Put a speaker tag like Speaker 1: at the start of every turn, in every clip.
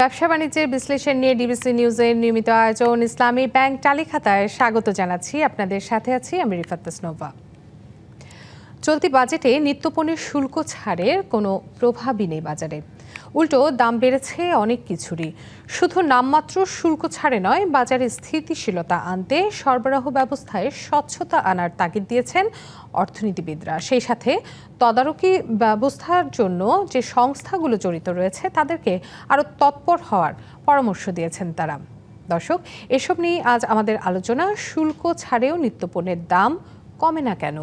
Speaker 1: ব্যবসা বাণিজ্যের বিশ্লেষণ নিয়ে ডিবিসি নিউজের নিয়মিত আয়োজন ইসলামী ব্যাংক টালিখাতায় স্বাগত জানাচ্ছি। আপনাদের সাথে আছি আমি রিফাত তাসনোভা। চলতি বাজেটে নিত্যপণ্যের শুল্ক ছাড়ের কোনো প্রভাবই নেই বাজারে, উল্টো দাম বেড়েছে অনেক কিছুরই। শুধু নামমাত্র শুল্ক ছাড়ে নয়, বাজারে স্থিতিশীলতা আনতে সরবরাহ ব্যবস্থায় স্বচ্ছতা আনার তাগিদ দিয়েছেন অর্থনীতিবিদরা। সেই সাথে তদারকি ব্যবস্থার জন্য যে সংস্থাগুলো জড়িত রয়েছে তাদেরকে আরও তৎপর হওয়ার পরামর্শ দিয়েছেন তারা। দর্শক, এসব নিয়ে আজ আমাদের আলোচনা। শুল্ক ছাড়েও নিত্যপণ্যের দাম কমে না কেন?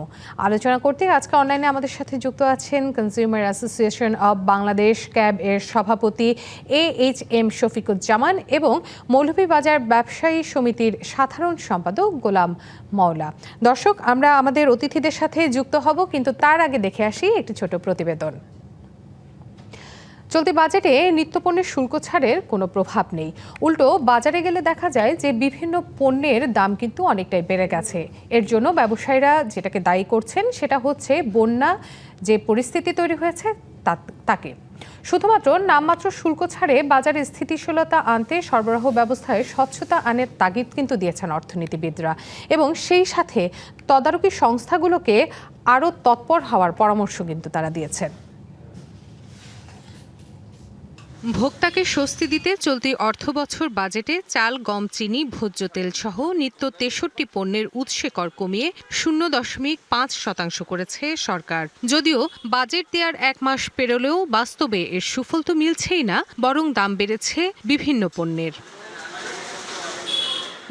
Speaker 1: আলোচনা করতে আজকে অনলাইনে আমাদের সাথে যুক্ত আছেন consumer association of Bangladesh cab এর সভাপতি AHM শফিকুজ্জামান এবং মৌলভীবাজার ব্যবসায়ী সমিতির সাধারণ সম্পাদক গোলাম মাওলা। দর্শক, আমরা আমাদের অতিথিদের সাথে যুক্ত হব, কিন্তু তার আগে দেখে আসি একটি ছোট প্রতিবেদন। চলতি বাজেটে নিত্যপণ্যের শুল্ক ছাড়ের কোনো প্রভাব নেই, উল্টো বাজারে গেলে দেখা যায় যে বিভিন্ন পণ্যের দাম কিন্তু অনেকটাই বেড়ে গেছে। এর জন্য ব্যবসায়ীরা যেটাকে দায়ী করছেন সেটা হচ্ছে বন্যা যে পরিস্থিতি তৈরি হয়েছে তাকে। শুধুমাত্র নামমাত্র শুল্ক ছাড়ে বাজারে স্থিতিশীলতা আনতে সরবরাহ ব্যবস্থায় স্বচ্ছতা আনার তাগিদ কিন্তু দিয়েছেন অর্থনীতিবিদরা, এবং সেই সাথে তদারকি সংস্থাগুলোকে আরও তৎপর হওয়ার পরামর্শ কিন্তু তারা দিয়েছেন। ভোক্তাকে স্বস্তি দিতে চলতি অর্থবছর বাজেটে চাল, গম, চিনি, ভোজ্য তেল সহ নিত্য ৬৩ পণ্যের উৎসে কর কমিয়ে ০.৫% করেছে সরকার। যদিও বাজেট দেওয়ার এক মাস পেরোলেও বাস্তবে এর সুফল তো মিলছেই না, বরং দাম বেড়েছে বিভিন্ন পণ্যের।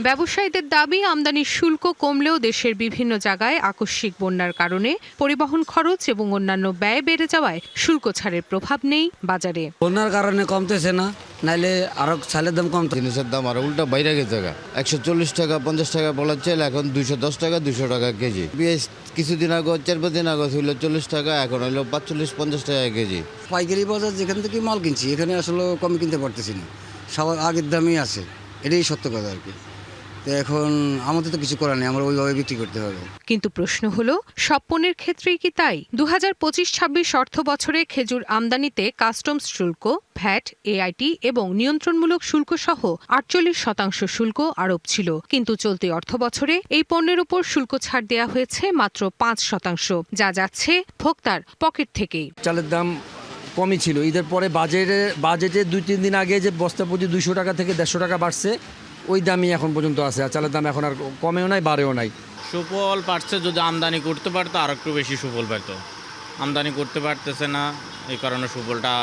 Speaker 1: ব্যবসায়ীদের দাবি, আমদানির শুল্ক কমলেও দেশের বিভিন্ন জায়গায় আকস্মিক বন্যার কারণে পরিবহন খরচ এবং অন্যান্য ব্যয় বেড়ে যাওয়ায় শুল্ক ছাড়ের প্রভাব নেই বাজারে।
Speaker 2: বন্যার কারণে কমতেছে না, নাইলে আরো চালের দাম কম।
Speaker 3: জিনিসের দাম আরো উল্টা বাইরে গেছে। 140 টাকা 50 টাকা বলার চাইলে এখন 210 টাকা 200 টাকা কেজি। পেঁয়াজ কিছুদিন আগে 4-5 দিন আগে ছিল 40 টাকা, এখন হলো 45-50 টাকা কেজি।
Speaker 2: পাইকারি বাজার যেখান থেকে মাল কিনছি এখানে আসলে কমে কিনতে পারতেছি না, সবার আগের দামই আছে, এটাই সত্য কথা আর কি। এখন আমাদের তো কিছু করার নেই, আমরা ওইভাবে বিক্রি করতে হবে।
Speaker 1: কিন্তু প্রশ্ন হলো, সব পণ্যের ক্ষেত্রেই কি তাই? 2025-26 অর্থ বছরে খেজুর আমদানিতে কাস্টমস শুল্ক, ভ্যাট, AIT এবং নিয়ন্ত্রণমূলক শুল্ক সহ 48% শুল্ক আরোপ ছিল। কিন্তু চলতি অর্থ বছরে এই পণ্যের উপর শুল্ক ছাড় দেওয়া হয়েছে মাত্র 5%, যা যাচ্ছে ভোক্তার পকেট থেকেই।
Speaker 4: চালের দাম কমই ছিল, ঈদের পরে বাজেটে 2-3 দিন আগে যে বস্তা প্রতি 200 টাকা থেকে 150 টাকা বাড়ছে, ওই দামই এখন পর্যন্ত আছে। আর চালের দাম এখন আর কমেও নাই, বাড়েও নাই।
Speaker 5: সুফল পাচ্ছে, যদি আমদানি করতে পারতো আর একটু বেশি সুফল পেত। আমদানি করতে পারতেছে না, এই কারণে সুফলটা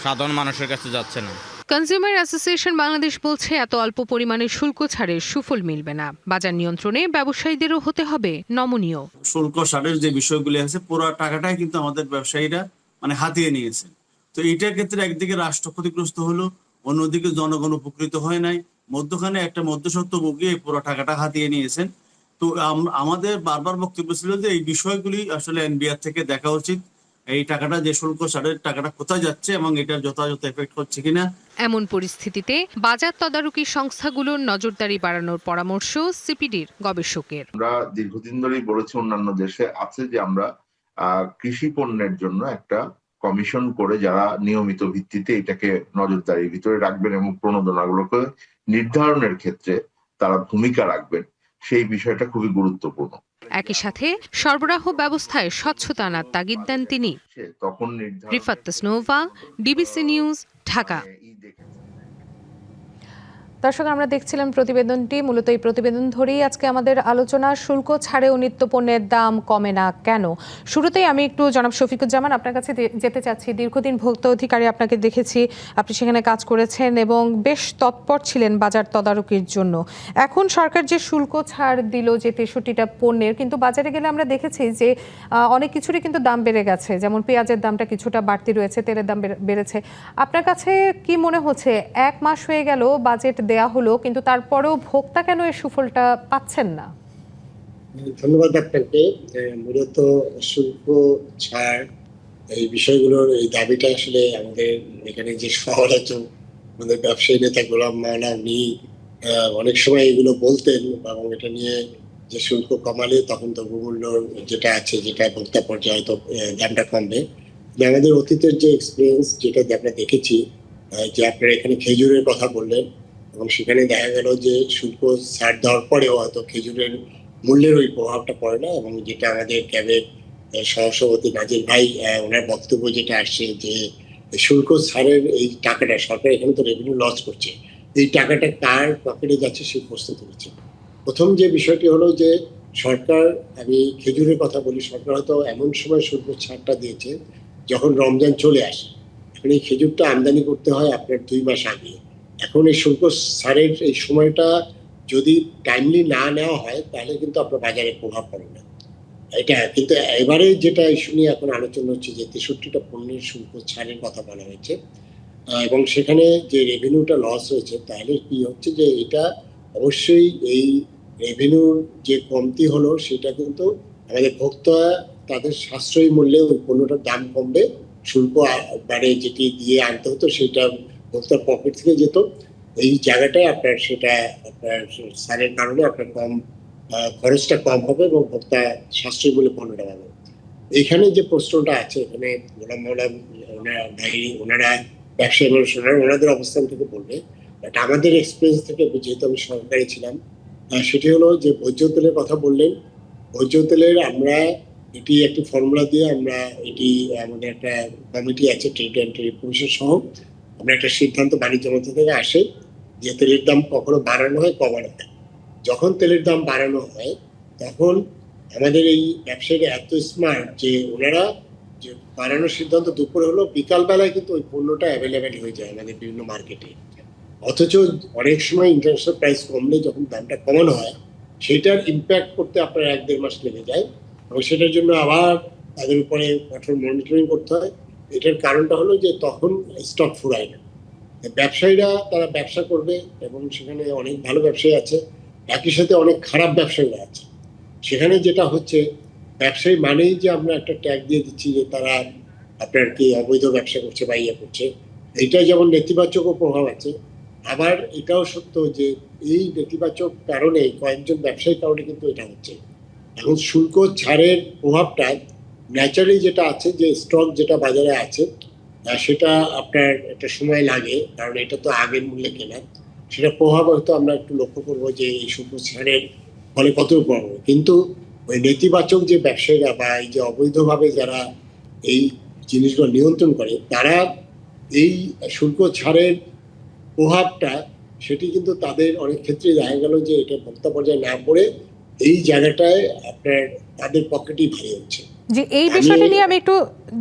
Speaker 5: সাধারণ মানুষের কাছে যাচ্ছে না।
Speaker 1: কনজিউমার অ্যাসোসিয়েশন বাংলাদেশ বলছে, এত অল্প পরিমাণে শুল্ক ছাড়ের সুফল মিলবে না। বাজার নিয়ন্ত্রণে ব্যবসায়ীদেরও হতে হবে নমনীয়।
Speaker 6: শুল্ক ছাড়ের যে বিষয়গুলি আছে, পুরো টাকাটাই কিন্তু আমাদের ব্যবসায়ীরা হাতিয়ে নিয়েছে। তো এইটার ক্ষেত্রে একদিকে রাষ্ট্র ক্ষতিগ্রস্ত হলো, অন্যদিকে জনগণ উপকৃত হয় নাই। মধ্যখানে একটা মধ্যসত্ত্ব ভোগী পুরো টাকাটা হাতিয়ে নিয়েছেন। তো আমাদের বারবার বক্তব্য ছিল যে এই বিষয়গুলি আসলে NBR থেকে দেখা উচিত, এই টাকাটা যে শুল্ক ছাড়ের টাকাটা কোথায় যাচ্ছে এবং এটার যথাযথ এফেক্ট হচ্ছে কিনা।
Speaker 1: এমন পরিস্থিতিতে বাজার তদারকি সংস্থাগুলোর নজরদারি বাড়ানোর পরামর্শ CPDর গবেষকের।
Speaker 7: আমরা দীর্ঘদিন ধরেই বলেছি, অন্যান্য দেশে আছে যে আমরা কৃষি পণ্যের জন্য একটা কমিশন করে যারা নিয়মিত ভিত্তিতে এটাকে নজরদারির ভিতরে রাখবেন এবং প্রণোদনাগুলোকে নির্ধারণের ক্ষেত্রে তারা ভূমিকা রাখবেন, সেই বিষয়টা খুবই গুরুত্বপূর্ণ।
Speaker 1: একই সাথে সরবরাহ ব্যবস্থায় স্বচ্ছতা আনার তাগিদ দেন তিনি।
Speaker 7: তখন
Speaker 1: রিফাত তাসনোভা, ডিবিসি নিউজ, ঢাকা। দর্শক, আমরা দেখছিলাম প্রতিবেদনটি। মূলত এই প্রতিবেদন ধরেই আজকে আমাদের আলোচনা। শুল্ক ছাড়েও নিত্যপণ্যের দাম কমে না কেন? শুরুতেই আমি একটু জনাব শফিকুজ্জামান আপনার কাছে যেতে চাচ্ছি। দীর্ঘদিন ভোক্তা অধিকারী আপনাকে দেখেছি, আপনি সেখানে কাজ করেছেন এবং বেশ তৎপর ছিলেন বাজার তদারকির জন্য। এখন সরকার যে শুল্ক ছাড় দিল যে 63টা পণ্যের, কিন্তু বাজারে গেলে আমরা দেখেছি যে অনেক কিছুরই কিন্তু দাম বেড়ে গেছে। যেমন পেঁয়াজের দামটা কিছুটা বাড়তি রয়েছে, তেলের দাম বেড়েছে। আপনার কাছে কি মনে হচ্ছে, এক মাস হয়ে গেল বাজেট দেয়া হলো, কিন্তু তারপরেও ভোক্তা কেন এর সুফলটা পাচ্ছেন না?
Speaker 8: ধন্যবাদ আপনাকে। মূলত শুল্ক ছাড় এই বিষয়গুলোর এই দাবিটা আসলে আমাদের এখানে যে সহরাত আমাদের ব্যবসায়ী নেতা গোলাম মাওলা উনি অনেক সময় এগুলো বলতেন, এবং এটা নিয়ে যে শুল্ক কমালে তখন দ্রব্যমূল্য যেটা আছে, যেটা ভোক্তা পর্যায়ে তো দামটা কমবে। আমাদের অতীতের যে এক্সপিরিয়েন্স, যেটা আমরা দেখেছি যে আপনারা এখানে খেজুরের কথা বললেন এবং সেখানে দেখা গেল যে শুল্ক ছাড় দেওয়ার পরেও হয়তো খেজুরের মূল্যের ওই প্রভাবটা পড়ে না, এবং যেটা আমাদের ক্যাবের সহসভাপতি নাজির ভাই ওনার বক্তব্য যেটা আসছে যে শুল্ক ছাড়ের এই টাকাটা সরকার এখানে তো রেভিনিউ লস করছে, এই টাকাটা কার পকেটে যাচ্ছে সেই প্রশ্ন তুলেছে। প্রথম যে বিষয়টি হলো যে সরকার, আমি খেজুরের কথা বলি, সরকার হয়তো এমন সময় শুল্ক ছাড়টা দিয়েছে যখন রমজান চলে আসে। এখন এই খেজুরটা আমদানি করতে হয় আপনার 2 মাস আগে। এখন এই শুল্ক ছাড়ের এই সময়টা যদি টাইমলি না নেওয়া হয় তাহলে কিন্তু আপনার বাজারে প্রভাব পড়ে না। এটা কিন্তু এবারে যেটা ইস্যু নিয়ে এখন আলোচনা হচ্ছে যে 63টা পণ্যের শুল্ক ছাড়ের কথা বলা হয়েছে, এবং সেখানে যে রেভিনিউটা লস হয়েছে, তাহলে কি হচ্ছে যে এটা অবশ্যই এই রেভিনিউর যে কমতি হলো সেটা কিন্তু আমাদের ভোক্তা তাদের সাশ্রয়ী মূল্যে ওই পণ্যটার দাম কমবে, শুল্ক মানে যেটি দিয়ে আনতে হতো সেটা ভোক্তার পকেট থেকে যেত। এই জায়গাটায় আপনার সেটা আপনার ছাড়ের কারণে আপনার কম খরচটা কম হবে এবং ভোক্তা সাশ্রয়ী মূল্যে পণ্যটা পাবে। এখানে যে প্রশ্নটা আছে, এখানে গোলাম মাওলা ওনারা ভাই ওনারা ব্যবসায়ী মানুষ, ওনাদের অবস্থান থেকে বলবে, বাট আমাদের এক্সপিরিয়েন্স থেকে যেহেতু আমি সরকারি ছিলাম, সেটি হলো যে ভোজ্য তেলের কথা বললেন। ভোজ্য তেলের আমরা এটি একটি ফর্মুলা দিয়ে আমরা এটি আমাদের একটা কমিটি আছে ট্রেড অ্যান্ড ট্রেড কমিশন সহ, আমরা একটা সিদ্ধান্ত বাণিজ্য মন্ত্রী থেকে আসে যে তেলের দাম কখনো বাড়ানো হয় কমানো হয়। যখন তেলের দাম বাড়ানো হয় তখন আমাদের এই ব্যবসায়ীরা এত স্মার্ট যে ওনারা যে বাড়ানোর সিদ্ধান্ত দুপুরে হলো, বিকালবেলায় কিন্তু ওই পণ্যটা অ্যাভেলেবেল হয়ে যায় আমাদের বিভিন্ন মার্কেটে। অথচ অনেক সময় ইন্টারন্যাশনাল প্রাইস কমলে যখন দামটা কমানো হয় সেটার ইম্প্যাক্ট করতে আপনার 1-1.5 মাস লেগে যায়, এবং সেটার জন্য আবার তাদের উপরে কঠোর মনিটরিং করতে হয়। এটার কারণটা হলো যে তখন স্টক ফুরায় না। ব্যবসায়ীরা তারা ব্যবসা করবে এবং সেখানে অনেক ভালো ব্যবসায়ী আছে, একই সাথে অনেক খারাপ ব্যবসায়ীরা আছে। সেখানে যেটা হচ্ছে ব্যবসায়ী মানেই যে আমরা একটা ট্যাগ দিয়ে দিচ্ছি যে তারা আপনার কি অবৈধ ব্যবসা করছে বা ইয়ে করছে, এইটা যেমন নেতিবাচকও প্রভাব আছে, আবার এটাও সত্য যে এই নেতিবাচক কারণে কয়েকজন ব্যবসায়ীর কারণে কিন্তু এটা হচ্ছে। এখন শুল্ক ছাড়ের প্রভাবটা ন্যাচারালি যেটা আছে যে স্টক যেটা বাজারে আছে সেটা আপনার একটা সময় লাগে, কারণ এটা তো আগের মূল্যে কেনা, সেটা প্রভাব হয়তো আমরা একটু লক্ষ্য করবো যে এই শুল্ক ছাড়ের ফলে কত প্রভাব হবে। কিন্তু ওই নেতিবাচক যে ব্যবসায়ীরা বা এই যে অবৈধভাবে যারা এই জিনিসগুলো নিয়ন্ত্রণ করে, তারা এই শুল্ক ছাড়ের প্রভাবটা সেটি কিন্তু তাদের অনেক ক্ষেত্রে দেখা গেল যে এটা ভোক্তা পর্যায়ে না পড়ে এই জায়গাটায় আপনার তাদের পকেটেই ভারী হচ্ছে।
Speaker 1: যে এই বিষয়টা নিয়ে আমি একটু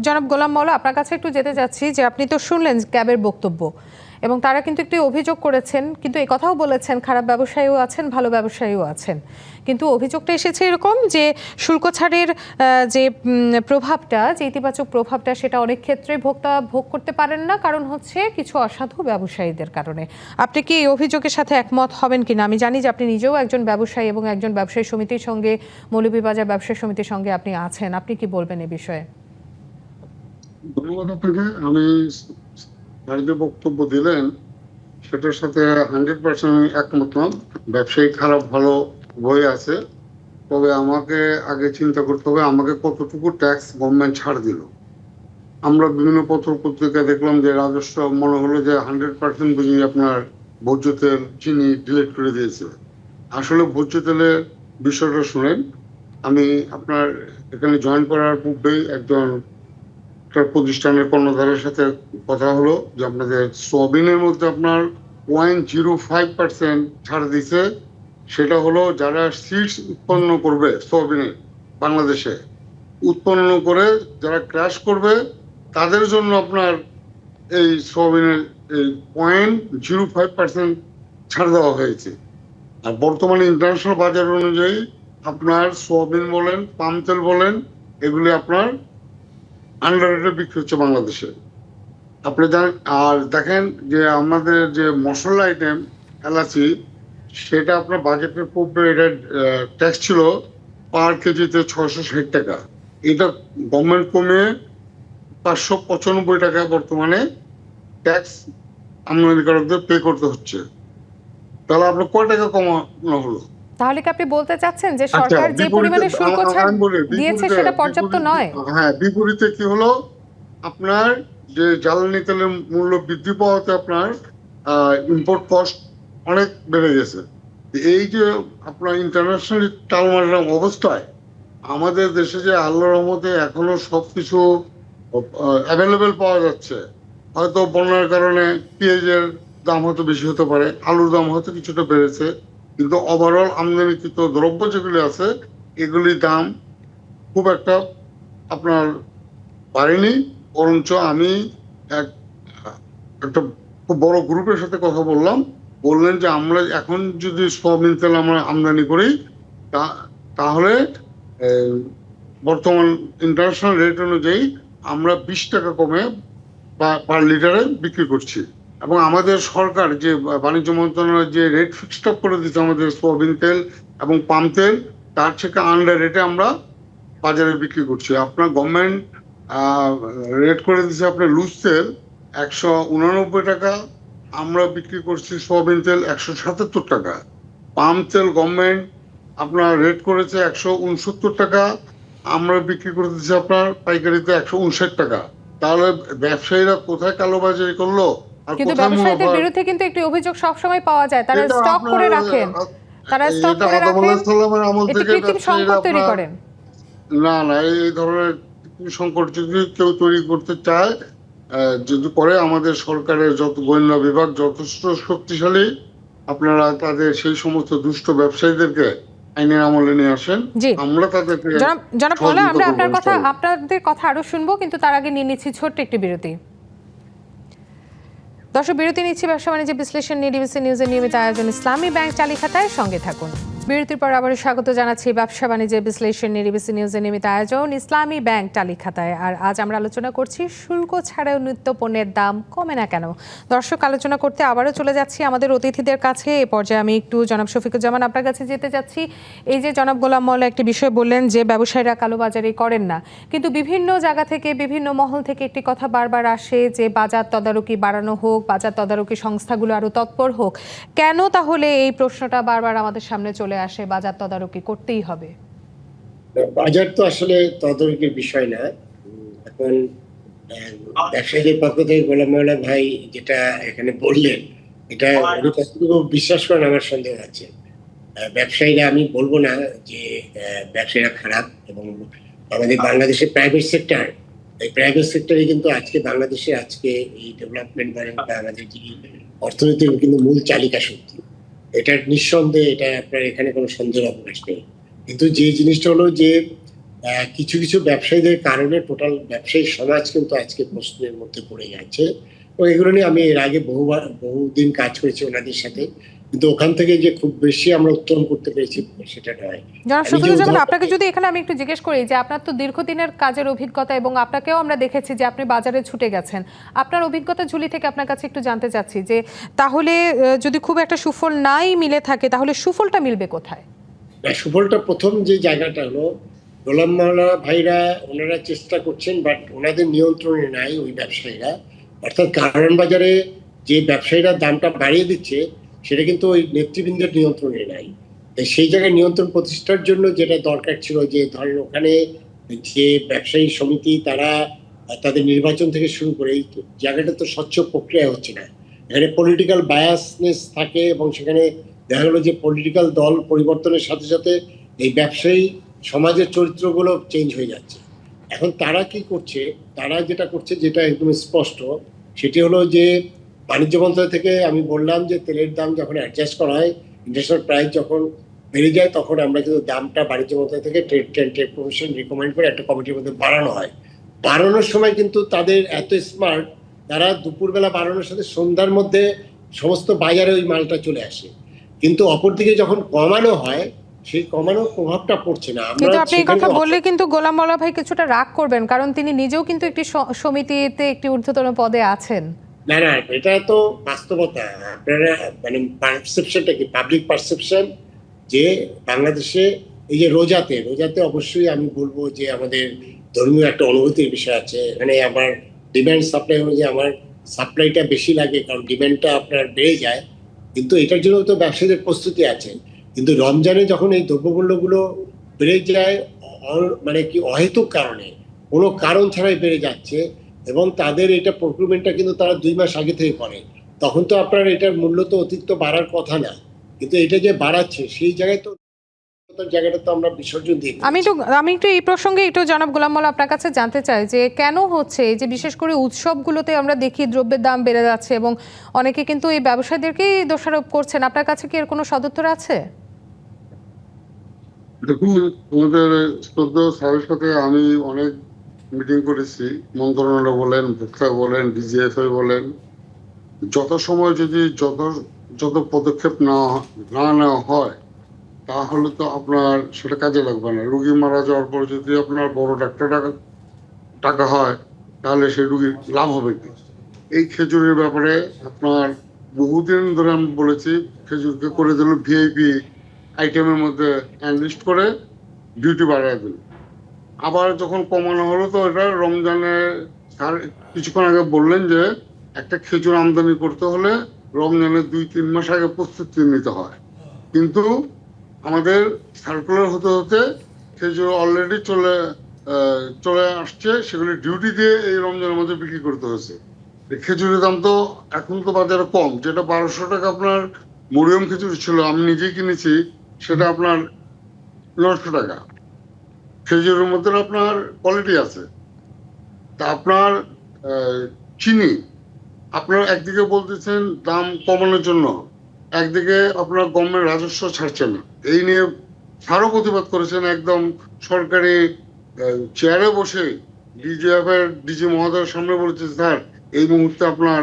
Speaker 1: জনাব গোলাম মাওলা আপনার কাছে একটু যেতে চাচ্ছি যে আপনি তো শুনলেন ক্যাবের বক্তব্য, এবং তারা কিন্তু একটু অভিযোগ করেছেন, কিন্তু এই কথাও বলেছেন খারাপ ব্যবসায়ীও আছেন ভালো ব্যবসায়ীও আছেন, কিন্তু অভিযোগটা এসেছে এরকম যে শুল্ক ছাড়ের যে প্রভাবটা, যে ইতিবাচক প্রভাবটা, সেটা অনেক ক্ষেত্রে ভোক্তা ভোগ করতে পারেন না, কারণ হচ্ছে কিছু অসাধু ব্যবসায়ীদের কারণে। আপনি কি এই অভিযোগের সাথে একমত হবেন কিনা? আমি জানি যে আপনি নিজেও একজন ব্যবসায়ী এবং একজন ব্যবসায়ী সমিতির সঙ্গে, মৌলভীবাজার ব্যবসায়ী সমিতির সঙ্গে আপনি আছেন, আপনি কি বলবেন এই বিষয়ে?
Speaker 9: ধন্যবাদ আপনাকে। আমি যে বক্তব্য দিলেন সেটার সাথে 100% একমত নয়। ব্যবসায়ী খারাপ ভালো বই আছে, তবে আমাকে আগে চিন্তা করতে হবে আমাকে কতটুকু ট্যাক্স গভর্নমেন্ট ছাড় দিল। আমরা বিভিন্ন পত্র পত্রিকায় দেখলাম যে রাজস্ব মনে হলো যে 100% বুঝি আপনার ভোজ্য তেল চিনি ডিলিট করে দিয়েছে। আসলে ভোজ্য তেলের বিষয়টা শুনেন, আমি আপনার এখানে জয়েন করার পূর্বেই একজন প্রতিষ্ঠানের কর্ণধারের সাথে কথা হলো যে আপনাদের সোয়াবিনের মধ্যে আপনার 0.05% ছাড় দিছে। সেটা হলো যারা সিডস উৎপন্ন করবে সোয়াবিনের, বাংলাদেশে উৎপন্ন করে যারা ক্র্যাশ করবে তাদের জন্য আপনার এই সোয়াবিনের এই 0.05% ছাড় দেওয়া হয়েছে। আর বর্তমানে ইন্টারন্যাশনাল বাজার অনুযায়ী আপনার সোয়াবিন বলেন, পাম তেল বলেন, এগুলি আপনার আন্ডার রেটে বিক্রি হচ্ছে বাংলাদেশে। আপনি জানেন। আর দেখেন যে আমাদের যে মশলা আইটেম এলাচি, সেটা আপনার বাজেটের পূর্বে এটা ট্যাক্স ছিল পার কেজিতে 660 টাকা, এটা গভর্নমেন্ট কমিয়ে 595 টাকা বর্তমানে ট্যাক্স আমদানিকারকদের পে করতে হচ্ছে। তাহলে আপনার কয় টাকা কমানো হলো?
Speaker 1: তাহলে কি আপনি বলতে চাচ্ছেন যে সরকার যে পরিমাণে শুল্ক ছাড় দিয়েছে সেটা পর্যাপ্ত নয়?
Speaker 9: হ্যাঁ, বিপরীতে কি হলো, আপনার যে জ্বালানি তেলের মূল্য বৃদ্ধি পাওয়াতে আপনার ইম্পোর্ট কস্ট অনেক বেড়ে গেছে। এই যে আপনার ইন্টারন্যাশনালি টালমাটাল অবস্থায় আমাদের দেশে যে আল্লাহর রহমতে এখনো সবকিছু অ্যাভেলেবেল পাওয়া যাচ্ছে, হয়তো বন্যার কারণে পেঁয়াজের দাম হয়তো বেশি হতে পারে, আলুর দাম হয়তো কিছুটা বেড়েছে, কিন্তু ওভারঅল আমদানিকৃত দ্রব্য যেগুলি আছে এগুলির দাম খুব একটা আপনার বাড়েনি। বরঞ্চ আমি একটা খুব বড় গ্রুপের সাথে কথা বললেন যে আমরা এখন যদি সয়াবিন তেল আমরা আমদানি করি তাহলে বর্তমান ইন্টারন্যাশনাল রেট অনুযায়ী আমরা 20 টাকা কমে পার লিটারে বিক্রি করছি। এবং আমাদের সরকার যে বাণিজ্য মন্ত্রণালয় যে রেট ফিক্সড আপ করে দিচ্ছে আমাদের সয়াবিন তেল এবং পাম তেল, তার থেকে আন্ডার রেটে আমরা বাজারে বিক্রি করছি। আপনার গভর্নমেন্ট রেট করে দিচ্ছে আপনার লুজ তেল 189 টাকা, আমরা বিক্রি করছি সয়াবিন তেল 177 টাকা। পাম তেল গভর্নমেন্ট আপনার রেট করেছে 169 টাকা, আমরা বিক্রি করে দিচ্ছি আপনার পাইকারিতে 159 টাকা। তাহলে ব্যবসায়ীরা কোথায় কালোবাজারি করলো?
Speaker 1: কিন্তু ব্যবসায়ীদের বিরুদ্ধে কিন্তু একটি অভিযোগ সবসময় পাওয়া যায়, তারা স্টক করে রাখেন, এটি কৃত্রিম সংকট তৈরি করেন।
Speaker 9: না, এই ধরনের সংকট যদি কেউ তৈরি করতে চায়, যদি করে, আমাদের সরকারের যত গোয়েন্দা বিভাগ যথেষ্ট শক্তিশালী, আপনারা তাদের সেই সমস্ত দুষ্ট ব্যবসায়ীদেরকে আইনের আমলে নিয়ে আসেন, আমরা তাদেরকে।
Speaker 1: জনাব মোল্লা, আমরা আপনাদের কথা আরো শুনবো, কিন্তু তার আগে নিয়ে নিচ্ছি ছোট্ট একটি বিরতি। দর্শক, বিরতি নিচ্ছি। ব্যবসা বাণিজ্য বিশ্লেষণ নিয়ে ডিবিসি নিউজের নিয়মিত আয়োজন ইসলামী ব্যাংক চালি খাতায়, সঙ্গে থাকুন। বিরতির পর আবারও স্বাগত জানাচ্ছি ব্যবসা বাণিজ্যের বিশ্লেষণ নিয়ে ডিবিসি নিউজের নিয়মিত আয়োজন ইসলামী ব্যাংক টালি খাতায়। আর আজ আমরা আলোচনা করছি শুল্ক ছাড়াও নিত্য পণ্যের দাম কমে না কেন। দর্শক, আলোচনা করতে আবারও চলে যাচ্ছি আমাদের অতিথিদের কাছে। এ পর্যায়ে আমি একটু জনাব শফিকুজ্জামান আপনার কাছে যেতে যাচ্ছি। এই যে জনাব গোলাম মোল্লা একটি বিষয় বললেন যে ব্যবসায়ীরা কালোবাজারি করেন না, কিন্তু বিভিন্ন জায়গা থেকে বিভিন্ন মহল থেকে একটি কথা বারবার আসে যে বাজার তদারকি বাড়ানো হোক, বাজার তদারকি সংস্থাগুলো আরও তৎপর হোক। কেন তাহলে এই প্রশ্নটা বারবার আমাদের সামনে চলে আসে, বাজার তদারকি করতেই হবে?
Speaker 8: বাজার তো আসলে তদারকির বিষয় না। এখন ব্যবসায়ীদের পক্ষ থেকে গোলাম মোল্লা ভাই যেটা এখানে বললেন, এটা উনি কতটুকু বিশ্বাস করেন আমার সন্দেহ আছে। ব্যবসায়ীরা, আমি বলবো না যে ব্যবসায়ীরা খারাপ, এবং আমাদের বাংলাদেশের প্রাইভেট সেক্টর, এই প্রাইভেট সেক্টরে কিন্তু আজকে বাংলাদেশে আজকে এই ডেভেলপমেন্ট বা আমাদের যে অর্থনীতির কিন্তু মূল চালিকা শক্তি, এটা নিঃসন্দেহে, এটা আপনার এখানে কোনো সন্দেহের অবকাশ নেই। কিন্তু যে জিনিসটা হলো যে কিছু কিছু ব্যবসায়ীদের কারণে টোটাল ব্যবসায়ী সমাজ কিন্তু আজকে প্রশ্নের মধ্যে পড়ে যাচ্ছে। তো এগুলো নিয়ে আমি এর আগে বহুদিন কাজ করেছি ওনাদের সাথে, কিন্তু ওখান থেকে যে খুব বেশি আমরা উত্তোলন করতে পেরেছি সেটা নয়।
Speaker 1: আপনাকে যদি এখানে আমি একটু জিজ্ঞেস করি যে আপনার তো দীর্ঘদিনের কাজের অভিজ্ঞতা, এবং আপনাকেও আমরা দেখেছি যে আপনি বাজারে ছুটে গেছেন, আপনার অভিজ্ঞতা ঝুলি থেকে আপনার কাছে একটু জানতে চাচ্ছি যে তাহলে যদি খুব একটা সুফল নাই মিলে থাকে, তাহলে সুফলটা মিলবে কোথায়?
Speaker 8: সুফলটা প্রথম যে জায়গাটা হলো, গোলাম মোল্লা ভাইরা ওনারা চেষ্টা করছেন, বাট ওনাদের নিয়ন্ত্রণে নাই ওই ব্যবসায়ীরা। অর্থাৎ কারণ বাজারে যে ব্যবসায়ীরা দামটা বাড়িয়ে দিচ্ছে সেটা কিন্তু ওই নেতৃবৃন্দের নিয়ন্ত্রণে নাই। সেই জায়গায় নিয়ন্ত্রণ প্রতিষ্ঠার জন্য যেটা দরকার ছিল, যে ধরেন ওখানে যে ব্যবসায়ী সমিতি তারা তাদের নির্বাচন থেকে শুরু করে এই জায়গাটা তো স্বচ্ছ প্রক্রিয়া হচ্ছে না। এখানে পলিটিক্যাল বায়াসনেস থাকে, এবং সেখানে দেখা গেলো যে পলিটিক্যাল দল পরিবর্তনের সাথে সাথে এই ব্যবসায়ী সমাজের চরিত্রগুলো চেঞ্জ হয়ে যাচ্ছে। এখন তারা কি করছে, তারা যেটা করছে যেটা একদম স্পষ্ট, সেটি হলো যে বাণিজ্য মন্ত্রণালয় থেকে আমি বললাম যে তেলের দাম যখন অ্যাডজাস্ট করা হয়, ইন্টারন্যাশনাল প্রাইস যখন বেড়ে যায়, তখন আমরা কিন্তু দামটা বাণিজ্য মন্ত্রণালয় থেকে ট্রেড কমিশন রিকমেন্ড করে একটা কমিটির মধ্যে বাড়ানো হয়। বাড়ানোর সময় কিন্তু তাদের এত স্মার্ট, তারা দুপুরবেলা বাড়ানোর সাথে সন্ধ্যার মধ্যে সমস্ত বাজারে ওই মালটা চলে আসে। কিন্তু অপরদিকে যখন কমানো হয়, সেই কমানোর প্রভাবটা পড়ছে না।
Speaker 1: কিন্তু আপনি এই কথা বললে কিন্তু গোলাম মোল্লা ভাই কিছুটা রাগ করবেন, কারণ তিনি নিজেও কিন্তু একটি সমিতিতে একটি ঊর্ধ্বতন পদে আছেন।
Speaker 8: না, এটা তো বাস্তবতা। আপনারা মানে পারসেপশনটা কি, পাবলিক পারসেপশন, যে বাংলাদেশে এই যে রোজাতে অবশ্যই আমি বলবো যে আমাদের ধর্মীয় একটা অনুভূতির বিষয় আছে। এখানে আমার ডিমান্ড সাপ্লাই অনুযায়ী আমার সাপ্লাইটা বেশি লাগে, কারণ ডিমান্ডটা আপনার বেড়ে যায়। কিন্তু এটার জন্য তো ব্যবসায়ীদের প্রস্তুতি আছে। কিন্তু রমজানে যখন এই দ্রব্যমূল্যগুলো বেড়ে যায়, মানে কি অহেতুক কারণে, কোনো কারণ ছাড়াই বেড়ে যাচ্ছে, এবং তাদের এটা প্রক্রিউরমেন্টটা কিন্তু তারা 2 মাস আগে থেকে করে। তখন তো আপনার এটার মূল্য তো অতিরিক্ত বাড়ার কথা না, কিন্তু এটা যে বাড়াচ্ছে সেই জায়গায় তো জায়গাটা তো আমরা বিসর্জন দিই।
Speaker 1: আমি একটু এই প্রসঙ্গে একটু জনাব গোলাম মোল্লা আপনার কাছে জানতে চাই যে কেন হচ্ছে এই যে বিশেষ করে উৎসবগুলোতে আমরা দেখি দ্রব্যের দাম বেড়ে যাচ্ছে এবং অনেকে কিন্তু এই ব্যবসায়ীদেরকেই দোষারোপ করছেন। আপনার কাছে কি এর কোনো সদুত্তর আছে?
Speaker 9: দেখুন, আমাদের শ্রদ্ধেয় স্যারের সাথে আমি অনেক মিটিং করেছি, মন্ত্রণালয় বলেন, ভোক্তা বলেন, ডিজিএফআই বলেন। যত সময় যদি যত পদক্ষেপ না নেওয়া হয় তাহলে তো আপনার সেটা কাজে লাগবে না। রুগী মারা যাওয়ার পর যদি আপনার বড় ডাক্তার টাকা হয় তাহলে সেই রুগীর লাভ হবে কি? এই খেজুরের ব্যাপারে আপনার বহুদিন ধরে আমি বলেছি, খেজুরকে করে দিল ভিআইপি আইটেমের মধ্যে অ্যানলিস্ট করে ডিউটি বাড়ায় দিল। আবার যখন কমানো হলো তো এটা রমজানে স্যার কিছুক্ষণ আগে বললেন যে একটা খেজুর আমদানি করতে হলে রমজানের 2-3 মাস আগে প্রস্তুতি নিতে হয়, কিন্তু আমাদের সার্কুলার হতে হতে খেজুর অলরেডি চলে আসছে, সেগুলি ডিউটি দিয়ে এই রমজানের মধ্যে বিক্রি করতে হয়েছে। খেজুরের দাম তো এখন তো বাজারে কম, যেটা 1200 টাকা আপনার মরিয়ম খেজুর ছিল, আমি নিজেই কিনেছি, সেটা আপনার 900 টাকা। খেজুরের মধ্যে আপনার কোয়ালিটি আছে। তা আপনার চিনি আপনার একদিকে বলতেছেন দাম কমানোর জন্য, একদিকে আপনার গভর্নমেন্ট রাজস্ব ছাড়ছে না। এই নিয়ে স্যারও প্রতিবাদ করেছেন, একদম সরকারি চেয়ারে বসে ডিজি মহোদয়ের সামনে বলেছে, স্যার এই মুহূর্তে আপনার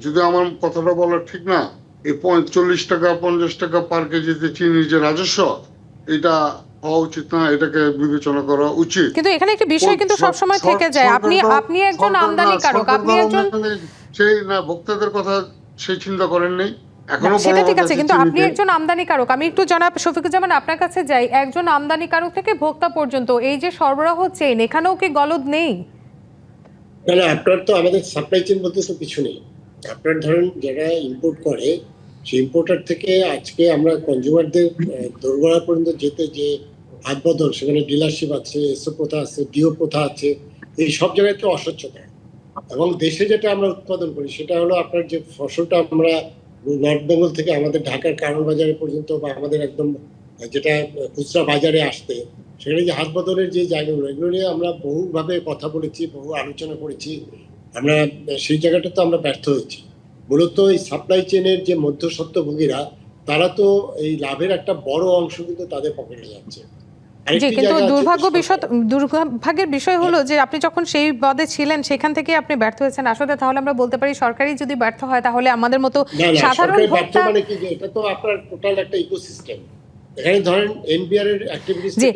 Speaker 9: যদি আমার কথাটা বলার ঠিক না, এই 40 টাকা 50 টাকা পার কেজিতে চিনির যে রাজস্ব, এটা হওয়া উচিত না, এটাকে বিবেচনা করা উচিত।
Speaker 1: কিন্তু এখানে একটা বিষয় কিন্তু সবসময় থেকে যায়, আপনি একজন আমদানিকারক, আপনি একজন
Speaker 9: সেই না ভোক্তাদের কথা সেই চিন্তা করেন নেই।
Speaker 1: সেটা ঠিক আছে, কিন্তু আপনি একজন আমদানিকারক। আমি একটু জনাব শফিকুজ্জামান আপনার কাছে যাই, একজন আমদানিকারক থেকে ভোক্তা পর্যন্ত এই যে সরবরাহ চেইন, এখানেও কি গলদ নেই?
Speaker 8: না, আপনার তো আমাদের সাপ্লাই চেইন বলতে তো কিছু নেই। আপনার ধরেন যারা ইম্পোর্ট করে সেই ইম্পোর্টার থেকে আজকে আমরা কনজিউমারদের দোরগোড়া পর্যন্ত যেতে যে হাত বদল, সেখানে ডিলারশিপ আছে, এসও প্রথা আছে, ডিও প্রথা আছে, এই সব জায়গায় তো অস্বচ্ছতা। এবং দেশে যেটা আমরা উৎপাদন করি সেটা হলো আপনার যে ফসলটা আমরা নর্থ বেঙ্গল থেকে আমাদের ঢাকার কারণ বাজারে পর্যন্ত বা আমাদের একদম যেটা খুচরা বাজারে আসতে, সেখানে যে হাত বদলের যে জায়গাগুলো, এগুলো নিয়ে আমরা বহুভাবে কথা বলেছি, বহু আলোচনা করেছি। আমরা সেই জায়গাটা তো আমরা ব্যর্থ হয়েছি। মূলত এই সাপ্লাই চেনের যে মধ্যস্বত্বভোগীরা, তারা তো এই লাভের একটা বড় অংশ কিন্তু তাদের পকেটে যাচ্ছে।
Speaker 1: জি, কিন্তু দুর্ভাগ্যের বিষয় হলো যে আপনি যখন সেই পদে ছিলেন সেখান থেকে আপনি ব্যর্থ হয়েছেন। আসলে তাহলে আমরা বলতে পারি সরকারি যদি ব্যর্থ হয় তাহলে আমাদের মতো সাধারণ ভোক্তা
Speaker 8: মানে কি, এটা তো আপনার টোটাল একটা ইকোসিস্টেম। এখানে ধরেন এনবিআর এর অ্যাক্টিভিটিস
Speaker 1: জি,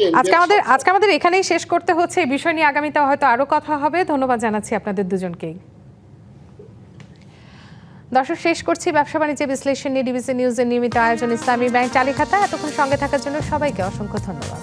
Speaker 1: আজকে আমাদের এখানেই শেষ করতে হচ্ছে। এই বিষয় নিয়ে আগামীতে হয়তো আরো কথা হবে। ধন্যবাদ জানাচ্ছি আপনাদের দুজনকেই। দর্শক, শেষ করছি ব্যবসা বাণিজ্য বিশ্লেষণ নিয়ে ডিবিসি নিউজের নিয়মিত আয়োজন ইসলামী ব্যাংক চালি খাতা। এতক্ষণ সঙ্গে থাকার জন্য সবাইকে অসংখ্য ধন্যবাদ।